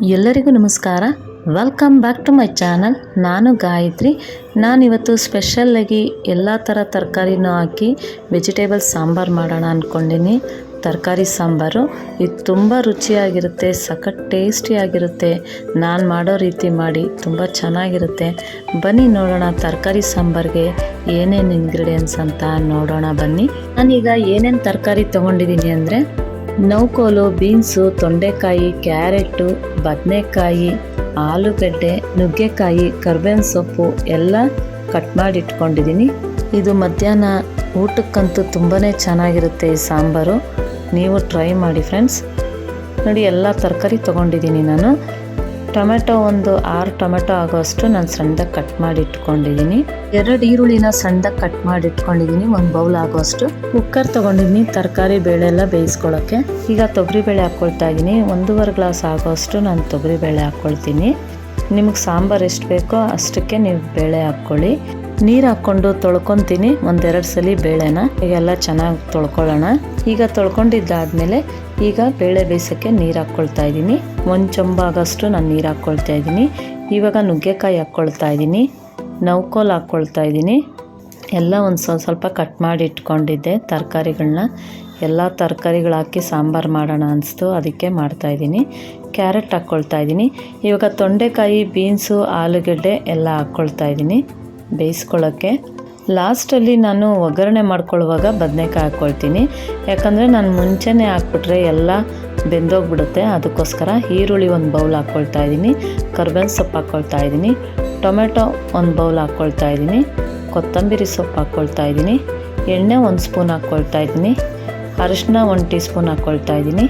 ಎಲ್ಲರಿಗೂ ನಮಸ್ಕಾರ. Welcome back to my channel. ನಾನು ಗಾಯತ್ರಿ. ನಾನಿವತ್ತು ಸ್ಪೆಷಲ್ಲಾಗಿ ಎಲ್ಲ ಥರ ತರಕಾರಿನೂ ಹಾಕಿ ವೆಜಿಟೇಬಲ್ ಸಾಂಬಾರು ಮಾಡೋಣ ಅಂದ್ಕೊಂಡಿನಿ. ತರಕಾರಿ ಸಾಂಬಾರು ಇದು ತುಂಬ ರುಚಿಯಾಗಿರುತ್ತೆ, ಸಖತ್ ಟೇಸ್ಟಿಯಾಗಿರುತ್ತೆ. ನಾನು ಮಾಡೋ ರೀತಿ ಮಾಡಿ ತುಂಬ ಚೆನ್ನಾಗಿರುತ್ತೆ. ಬನ್ನಿ ನೋಡೋಣ ತರಕಾರಿ ಸಾಂಬಾರಿಗೆ ಏನೇನು ಇಂಗ್ರೀಡಿಯೆಂಟ್ಸ್ ಅಂತ ನೋಡೋಣ ಬನ್ನಿ. ನಾನೀಗ ಏನೇನು ತರಕಾರಿ ತೊಗೊಂಡಿದ್ದೀನಿ ಅಂದರೆ ನೌಕೋಲು, ಬೀನ್ಸು, ತೊಂಡೆಕಾಯಿ, ಕ್ಯಾರೆಟು, ಬದನೆಕಾಯಿ, ಆಲೂಗಡ್ಡೆ, ನುಗ್ಗೆಕಾಯಿ, ಕರ್ಬೇವಿನ ಸೊಪ್ಪು ಎಲ್ಲ ಕಟ್ ಮಾಡಿ ಇಟ್ಕೊಂಡಿದ್ದೀನಿ. ಇದು ಮಧ್ಯಾಹ್ನ ಊಟಕ್ಕಂತೂ ತುಂಬಾ ಚೆನ್ನಾಗಿರುತ್ತೆ ಈ ಸಾಂಬಾರು. ನೀವು ಟ್ರೈ ಮಾಡಿ ಫ್ರೆಂಡ್ಸ್. ನೋಡಿ ಎಲ್ಲ ತರಕಾರಿ ತೊಗೊಂಡಿದ್ದೀನಿ ನಾನು. ಟೊಮೆಟೊ ಒಂದು 6 ಟೊಮೆಟೊ ಆಗೋಷ್ಟು ನಾನು ಸಣ್ಣದಾಗಿ ಕಟ್ ಮಾಡಿ ಇಟ್ಕೊಂಡಿದ್ದೀನಿ. 2 ಈರುಳ್ಳಿನ ಸಣ್ಣದಾಗಿ ಕಟ್ ಮಾಡಿ ಇಟ್ಕೊಂಡಿದ್ದೀನಿ. 1 ಬೌಲ್ ಆಗೋಷ್ಟು. ಕುಕ್ಕರ್ ತೊಗೊಂಡಿದ್ದೀನಿ ತರಕಾರಿ ಬೇಳೆ ಎಲ್ಲ ಬೇಯಿಸ್ಕೊಳ್ಳೋಕ್ಕೆ. ಈಗ ತೊಗರಿಬೇಳೆ ಹಾಕ್ಕೊಳ್ತಾ ಇದ್ದೀನಿ. 1.5 ಗ್ಲಾಸ್ ಆಗೋಷ್ಟು ನಾನು ತೊಗರಿಬೇಳೆ ಹಾಕ್ಕೊಳ್ತೀನಿ. ನಿಮಗೆ ಸಾಂಬಾರು ಎಷ್ಟು ಬೇಕೋ ಅಷ್ಟಕ್ಕೆ ನೀವು ಬೇಳೆ ಹಾಕ್ಕೊಳ್ಳಿ. ನೀರು ಹಾಕ್ಕೊಂಡು ತೊಳ್ಕೊತೀನಿ 1-2 ಸಲ ಬೇಳೆನ. ಈಗೆಲ್ಲ ಚೆನ್ನಾಗಿ ತೊಳ್ಕೊಳ್ಳೋಣ. ಈಗ ತೊಳ್ಕೊಂಡಿದ್ದಾದಮೇಲೆ ಈಗ ಬೇಳೆ ಬೇಯಿಸೋಕ್ಕೆ ನೀರು ಹಾಕ್ಕೊಳ್ತಾ ಇದ್ದೀನಿ. 1 ಚೊಂಬ ಆಗೋಷ್ಟು ನಾನು ನೀರು ಹಾಕ್ಕೊಳ್ತಾ ಇದ್ದೀನಿ. ಇವಾಗ ನುಗ್ಗೆಕಾಯಿ ಹಾಕ್ಕೊಳ್ತಾ ಇದ್ದೀನಿ, ನೌಕೋಲು ಹಾಕ್ಕೊಳ್ತಾ ಇದ್ದೀನಿ. ಎಲ್ಲ ಒಂದು ಸ್ವಲ್ಪ ಕಟ್ ಮಾಡಿ ಇಟ್ಕೊಂಡಿದ್ದೆ ತರಕಾರಿಗಳನ್ನ. ಎಲ್ಲ ತರಕಾರಿಗಳು ಹಾಕಿ ಸಾಂಬಾರು ಮಾಡೋಣ ಅನಿಸ್ತು, ಅದಕ್ಕೆ ಮಾಡ್ತಾಯಿದ್ದೀನಿ. ಕ್ಯಾರೆಟ್ ಹಾಕ್ಕೊಳ್ತಾ ಇದ್ದೀನಿ. ಇವಾಗ ತೊಂಡೆಕಾಯಿ, ಬೀನ್ಸು, ಆಲೂಗಡ್ಡೆ ಎಲ್ಲ ಹಾಕ್ಕೊಳ್ತಾ ಇದ್ದೀನಿ ಬೇಯಿಸ್ಕೊಳ್ಳೋಕ್ಕೆ. ಲಾಸ್ಟಲ್ಲಿ ನಾನು ಒಗ್ಗರಣೆ ಮಾಡ್ಕೊಳ್ಳುವಾಗ ಬದನೆಕಾಯಿ ಹಾಕ್ಕೊಳ್ತೀನಿ. ಯಾಕಂದರೆ ನಾನು ಮುಂಚೆನೇ ಹಾಕ್ಬಿಟ್ರೆ ಎಲ್ಲ ಬೆಂದೋಗ್ಬಿಡುತ್ತೆ. ಅದಕ್ಕೋಸ್ಕರ ಈರುಳ್ಳಿ 1 ಬೌಲ್ ಹಾಕ್ಕೊಳ್ತಾ ಇದ್ದೀನಿ, ಕರ್ಬೇವಿನ ಸೊಪ್ಪು ಹಾಕ್ಕೊಳ್ತಾ ಇದ್ದೀನಿ, ಟೊಮೆಟೊ 1 ಬೌಲ್ ಹಾಕ್ಕೊಳ್ತಾ ಇದ್ದೀನಿ, ಕೊತ್ತಂಬರಿ ಸೊಪ್ಪು ಹಾಕ್ಕೊಳ್ತಾ ಇದ್ದೀನಿ, ಎಣ್ಣೆ 1 ಸ್ಪೂನ್ ಹಾಕ್ಕೊಳ್ತಾ ಇದ್ದೀನಿ, ಅರಿಶಿನ 1 ಟೀ ಸ್ಪೂನ್ ಹಾಕ್ಕೊಳ್ತಾ ಇದ್ದೀನಿ,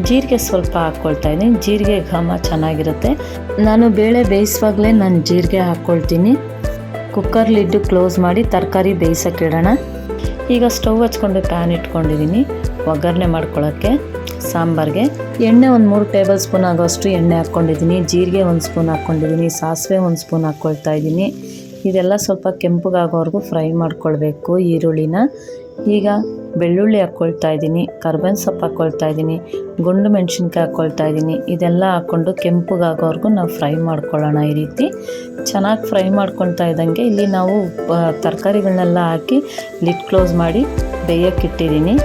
ಜೀರಿಗೆ ಸ್ವಲ್ಪ ಹಾಕ್ಕೊಳ್ತಾ ಇದ್ದೀನಿ. ಜೀರಿಗೆ ಘಮ ಚೆನ್ನಾಗಿರುತ್ತೆ. ನಾನು ಬೇಳೆ ಬೇಯಿಸುವಾಗಲೇ ನಾನು ಜೀರಿಗೆ ಹಾಕ್ಕೊಳ್ತೀನಿ. ಕುಕ್ಕರ್ ಲಿಡ್ಡು ಕ್ಲೋಸ್ ಮಾಡಿ ತರಕಾರಿ ಬೇಯಿಸೋಕೆ ಇಡೋಣ. ಈಗ ಸ್ಟವ್ ಹಚ್ಕೊಂಡು ಪ್ಯಾನ್ ಇಟ್ಕೊಂಡಿದ್ದೀನಿ ಒಗ್ಗರಣೆ ಮಾಡ್ಕೊಳ್ಳೋಕ್ಕೆ ಸಾಂಬಾರಿಗೆ. ಎಣ್ಣೆ 3 ಟೇಬಲ್ ಸ್ಪೂನ್ ಆಗೋಷ್ಟು ಎಣ್ಣೆ ಹಾಕ್ಕೊಂಡಿದ್ದೀನಿ. ಜೀರಿಗೆ 1 ಸ್ಪೂನ್ ಹಾಕ್ಕೊಂಡಿದ್ದೀನಿ, ಸಾಸಿವೆ 1 ಸ್ಪೂನ್ ಹಾಕ್ಕೊಳ್ತಾ ಇದ್ದೀನಿ. ಇದೆಲ್ಲ ಸ್ವಲ್ಪ ಕೆಂಪಗಾಗೋವರೆಗೂ ಫ್ರೈ ಮಾಡ್ಕೊಳ್ಬೇಕು ಈರುಳ್ಳಿನ. ಈಗ ಬೆಳ್ಳುಳ್ಳಿ ಹಾಕ್ಕೊಳ್ತಾ ಇದ್ದೀನಿ, ಕರ್ಬೇವಿನ ಸೊಪ್ಪು ಹಾಕ್ಕೊಳ್ತಾ ಇದ್ದೀನಿ, ಗುಂಡು ಮೆಣಸಿನ್ಕಾಯಿ ಹಾಕ್ಕೊಳ್ತಾ ಇದ್ದೀನಿ. ಇದೆಲ್ಲ ಹಾಕ್ಕೊಂಡು ಕೆಂಪಗಾಗೋವರೆಗೂ ನಾವು ಫ್ರೈ ಮಾಡ್ಕೊಳ್ಳೋಣ. ಈ ರೀತಿ ಚೆನ್ನಾಗಿ ಫ್ರೈ ಮಾಡ್ಕೊಳ್ತಾ ಇದ್ದಂಗೆ ಇಲ್ಲಿ ನಾವು ತರಕಾರಿಗಳನ್ನೆಲ್ಲ ಹಾಕಿ ಲಿಡ್ ಕ್ಲೋಸ್ ಮಾಡಿ ಬೇಯೋಕ್ಕಿಟ್ಟಿದ್ದೀನಿ.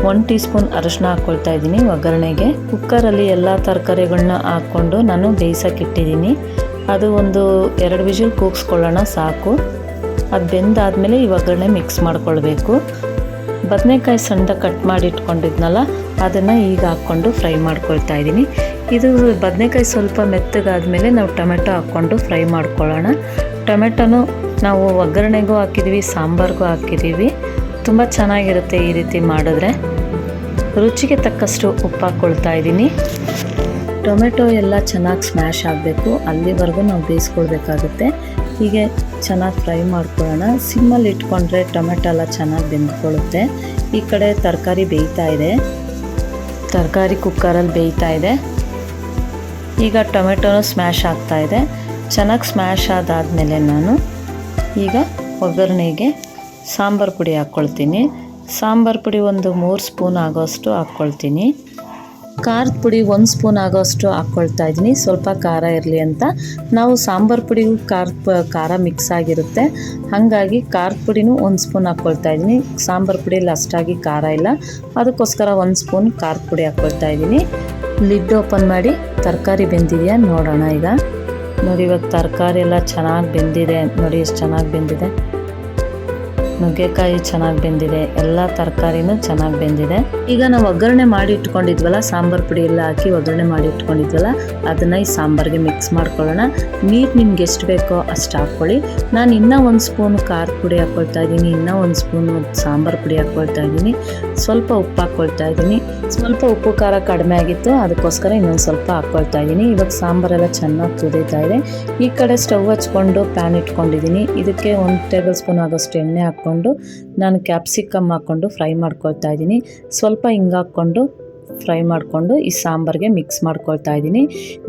1 ಟೀ ಸ್ಪೂನ್ ಅರಿಶಿನ ಹಾಕ್ಕೊಳ್ತಾ ಇದ್ದೀನಿ ಒಗ್ಗರಣೆಗೆ. ಕುಕ್ಕರಲ್ಲಿ ಎಲ್ಲ ತರಕಾರಿಗಳನ್ನ ಹಾಕ್ಕೊಂಡು ನಾನು ಬೇಯಿಸೋಕ್ಕಿಟ್ಟಿದ್ದೀನಿ. ಅದು ಒಂದು 2 ವಿಜಿಲ್ ಕೂಗಿಸ್ಕೊಳ್ಳೋಣ ಸಾಕು. ಅದು ಬೆಂದಾದಮೇಲೆ ಈ ಒಗ್ಗರಣೆ ಮಿಕ್ಸ್ ಮಾಡ್ಕೊಳ್ಬೇಕು. ಬದನೆಕಾಯಿ ಸಣ್ಣದಾಗಿ ಕಟ್ ಮಾಡಿ ಇಟ್ಕೊಂಡಿದ್ನಲ್ಲ ಅದನ್ನು ಈಗ ಹಾಕ್ಕೊಂಡು ಫ್ರೈ ಮಾಡ್ಕೊಳ್ತಾ ಇದ್ದೀನಿ. ಇದು ಬದನೆಕಾಯಿ ಸ್ವಲ್ಪ ಮೆತ್ತಗಾದ್ಮೇಲೆ ನಾವು ಟೊಮೆಟೊ ಹಾಕ್ಕೊಂಡು ಫ್ರೈ ಮಾಡ್ಕೊಳ್ಳೋಣ. ಟೊಮೆಟೊನು ನಾವು ಒಗ್ಗರಣೆಗೂ ಹಾಕಿದ್ದೀವಿ, ಸಾಂಬಾರಿಗೂ ಹಾಕಿದ್ದೀವಿ. ತುಂಬ ಚೆನ್ನಾಗಿರುತ್ತೆ ಈ ರೀತಿ ಮಾಡಿದ್ರೆ. ರುಚಿಗೆ ತಕ್ಕಷ್ಟು ಉಪ್ಪು ಹಾಕ್ಕೊಳ್ತಾ ಇದ್ದೀನಿ. ಟೊಮೆಟೊ ಎಲ್ಲ ಚೆನ್ನಾಗಿ ಸ್ಮ್ಯಾಶ್ ಆಗಬೇಕು, ಅಲ್ಲಿವರೆಗೂ ನಾವು ಬೇಯಿಸ್ಕೊಳ್ಬೇಕಾಗುತ್ತೆ. ಹೀಗೆ ಚೆನ್ನಾಗಿ ಫ್ರೈ ಮಾಡ್ಕೊಳ್ಳೋಣ. ಸಿಮ್ಮಲ್ಲಿ ಇಟ್ಕೊಂಡ್ರೆ ಟೊಮೆಟೊ ಎಲ್ಲ ಚೆನ್ನಾಗಿ ಬೆಂದ್ಕೊಳ್ಳುತ್ತೆ. ಈ ಕಡೆ ತರಕಾರಿ ಬೇಯ್ತಾ ಇದೆ, ತರಕಾರಿ ಕುಕ್ಕರಲ್ಲಿ ಬೇಯ್ತಾ ಇದೆ. ಈಗ ಟೊಮೆಟೊನೂ ಸ್ಮ್ಯಾಶ್ ಆಗ್ತಾ ಇದೆ. ಚೆನ್ನಾಗಿ ಸ್ಮ್ಯಾಶ್ ಆದಾದಮೇಲೆ ನಾನು ಈಗ ಒಗ್ಗರಣೆಗೆ ಸಾಂಬಾರು ಪುಡಿ ಹಾಕ್ಕೊಳ್ತೀನಿ. ಸಾಂಬಾರು ಪುಡಿ ಒಂದು 3 ಸ್ಪೂನ್ ಆಗೋಷ್ಟು ಹಾಕ್ಕೊಳ್ತೀನಿ. ಖಾರದ ಪುಡಿ 1 ಸ್ಪೂನ್ ಆಗೋಷ್ಟು ಹಾಕ್ಕೊಳ್ತಾ ಇದ್ದೀನಿ, ಸ್ವಲ್ಪ ಖಾರ ಇರಲಿ ಅಂತ. ನಾವು ಸಾಂಬಾರು ಪುಡಿಗೂ ಖಾರ ಮಿಕ್ಸ್ ಆಗಿರುತ್ತೆ, ಹಾಗಾಗಿ ಖಾರದ ಪುಡಿನೂ 1 ಸ್ಪೂನ್ ಹಾಕ್ಕೊಳ್ತಾ ಇದ್ದೀನಿ. ಸಾಂಬಾರು ಪುಡಿಯಲ್ಲಿ ಅಷ್ಟಾಗಿ ಖಾರ ಇಲ್ಲ, ಅದಕ್ಕೋಸ್ಕರ 1 ಸ್ಪೂನ್ ಖಾರದ ಪುಡಿ ಹಾಕ್ಕೊಳ್ತಾ ಇದ್ದೀನಿ. ಲಿಡ್ ಓಪನ್ ಮಾಡಿ ತರಕಾರಿ ಬೆಂದಿದೆಯಾ ನೋಡೋಣ. ಈಗ ನೋಡಿ, ಇವಾಗ ತರಕಾರಿ ಎಲ್ಲ ಚೆನ್ನಾಗಿ ಬೆಂದಿದೆ. ನೋಡಿ ಎಷ್ಟು ಚೆನ್ನಾಗಿ ಬೆಂದಿದೆ. ನುಗ್ಗೆಕಾಯಿ ಚೆನ್ನಾಗಿ ಬೆಂದಿದೆ, ಎಲ್ಲ ತರಕಾರಿನೂ ಚೆನ್ನಾಗಿ ಬೆಂದಿದೆ. ಈಗ ನಾವು ಒಗ್ಗರಣೆ ಮಾಡಿ ಇಟ್ಕೊಂಡಿದ್ವಲ್ಲ, ಸಾಂಬಾರು ಪುಡಿ ಎಲ್ಲ ಹಾಕಿ ಒಗ್ಗರಣೆ ಮಾಡಿ ಇಟ್ಕೊಂಡಿದ್ವಲ್ಲ ಅದನ್ನು ಈ ಸಾಂಬಾರಿಗೆ ಮಿಕ್ಸ್ ಮಾಡ್ಕೊಳ್ಳೋಣ. ನೀರು ನಿಮ್ಗೆ ಎಷ್ಟು ಬೇಕೋ ಅಷ್ಟು ಹಾಕ್ಕೊಳ್ಳಿ. ನಾನು ಇನ್ನೂ 1 ಸ್ಪೂನ್ ಖಾರದ ಪುಡಿ ಹಾಕ್ಕೊಳ್ತಾ ಇದ್ದೀನಿ, ಇನ್ನೂ 1 ಸ್ಪೂನ್ ಸಾಂಬಾರು ಪುಡಿ ಹಾಕ್ಕೊಳ್ತಾ ಇದ್ದೀನಿ, ಸ್ವಲ್ಪ ಉಪ್ಪು ಹಾಕ್ಕೊಳ್ತಾ ಇದ್ದೀನಿ. ಸ್ವಲ್ಪ ಉಪ್ಪು ಖಾರ ಕಡಿಮೆ ಆಗಿತ್ತು, ಅದಕ್ಕೋಸ್ಕರ ಇನ್ನೊಂದು ಸ್ವಲ್ಪ ಹಾಕ್ಕೊಳ್ತಾ ಇದ್ದೀನಿ. ಇವಾಗ ಸಾಂಬಾರೆಲ್ಲ ಚೆನ್ನಾಗಿ ಕುದೀತಾ ಇದೆ. ಈ ಕಡೆ ಸ್ಟವ್ ಹಚ್ಕೊಂಡು ಪ್ಯಾನ್ ಇಟ್ಕೊಂಡಿದ್ದೀನಿ. ಇದಕ್ಕೆ 1 ಟೇಬಲ್ ಸ್ಪೂನ್ ಆಗೋಷ್ಟು ಎಣ್ಣೆ ಹಾಕ್ಕೊಂಡು ನಾನು ಕ್ಯಾಪ್ಸಿಕಮ್ ಹಾಕ್ಕೊಂಡು ಫ್ರೈ ಮಾಡ್ಕೊಳ್ತಾ ಇದ್ದೀನಿ. ಸ್ವಲ್ಪ ಹಿಂಗೆ ಹಾಕ್ಕೊಂಡು ಫ್ರೈ ಮಾಡಿಕೊಂಡು ಈ ಸಾಂಬಾರಿಗೆ ಮಿಕ್ಸ್ ಮಾಡ್ಕೊಳ್ತಾ ಇದ್ದೀನಿ.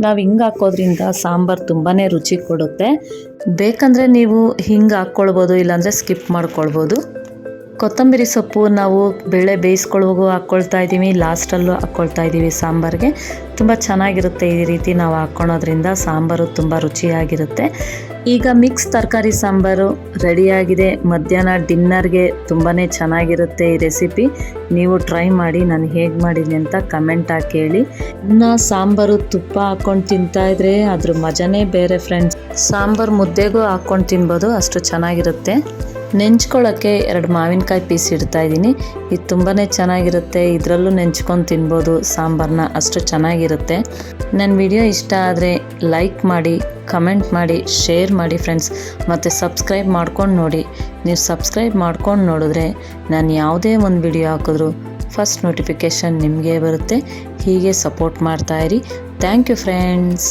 ನಾವು ಹಿಂಗೆ ಹಾಕೋದ್ರಿಂದ ಸಾಂಬಾರು ತುಂಬಾ ರುಚಿ ಕೊಡುತ್ತೆ. ಬೇಕಂದರೆ ನೀವು ಹಿಂಗೆ ಹಾಕ್ಕೊಳ್ಬೋದು, ಇಲ್ಲಾಂದರೆ ಸ್ಕಿಪ್ ಮಾಡ್ಕೊಳ್ಬೋದು. ಕೊತ್ತಂಬರಿ ಸೊಪ್ಪು ನಾವು ಬೇಳೆ ಬೇಯಿಸ್ಕೊಳ್ಳುವಾಗೂ ಹಾಕ್ಕೊಳ್ತಾ ಇದ್ದೀವಿ, ಲಾಸ್ಟಲ್ಲೂ ಹಾಕ್ಕೊಳ್ತಾ ಇದ್ದೀವಿ ಸಾಂಬಾರಿಗೆ. ತುಂಬ ಚೆನ್ನಾಗಿರುತ್ತೆ ಈ ರೀತಿ ನಾವು ಹಾಕ್ಕೊಳೋದ್ರಿಂದ, ಸಾಂಬಾರು ತುಂಬ ರುಚಿಯಾಗಿರುತ್ತೆ. ಈಗ ಮಿಕ್ಸ್ ತರಕಾರಿ ಸಾಂಬಾರು ರೆಡಿಯಾಗಿದೆ. ಮಧ್ಯಾಹ್ನ ಡಿನ್ನರ್ಗೆ ತುಂಬಾ ಚೆನ್ನಾಗಿರುತ್ತೆ ಈ ರೆಸಿಪಿ. ನೀವು ಟ್ರೈ ಮಾಡಿ, ನಾನು ಹೇಗೆ ಮಾಡಿದ್ದೀನಿ ಅಂತ ಕಮೆಂಟ್ ಹಾಕಿ ಹೇಳಿ. ಇನ್ನು ಸಾಂಬಾರು ತುಪ್ಪ ಹಾಕ್ಕೊಂಡು ತಿಂತಾಯಿದ್ರೆ ಅದ್ರ ಮಜಾನೇ ಬೇರೆ ಫ್ರೆಂಡ್ಸ್. ಸಾಂಬಾರು ಮುದ್ದೆಗೂ ಹಾಕ್ಕೊಂಡು ತಿನ್ಬೋದು, ಅಷ್ಟು ಚೆನ್ನಾಗಿರುತ್ತೆ. ನೆಂಚ್ಕೊಳ್ಳೋಕ್ಕೆ 2 ಮಾವಿನಕಾಯಿ ಪೀಸ್ ಇಡ್ತಾಯಿದ್ದೀನಿ. ಇದು ತುಂಬಾ ಚೆನ್ನಾಗಿರುತ್ತೆ, ಇದರಲ್ಲೂ ನೆಂಚ್ಕೊಂಡು ತಿನ್ಬೋದು ಸಾಂಬಾರನ್ನ, ಅಷ್ಟು ಚೆನ್ನಾಗಿರುತ್ತೆ. ನನ್ನ ವಿಡಿಯೋ ಇಷ್ಟ ಆದರೆ ಲೈಕ್ ಮಾಡಿ, ಕಮೆಂಟ್ ಮಾಡಿ, ಶೇರ್ ಮಾಡಿ ಫ್ರೆಂಡ್ಸ್. ಮತ್ತು ಸಬ್ಸ್ಕ್ರೈಬ್ ಮಾಡ್ಕೊಂಡು ನೋಡಿ. ನೀವು ಸಬ್ಸ್ಕ್ರೈಬ್ ಮಾಡ್ಕೊಂಡು ನೋಡಿದ್ರೆ ನಾನು ಯಾವುದೇ ಒಂದು ವಿಡಿಯೋ ಹಾಕಿದ್ರು ಫಸ್ಟ್ ನೋಟಿಫಿಕೇಷನ್ ನಿಮಗೆ ಬರುತ್ತೆ. ಹೀಗೆ ಸಪೋರ್ಟ್ ಮಾಡ್ತಾಯಿರಿ. Thank you friends.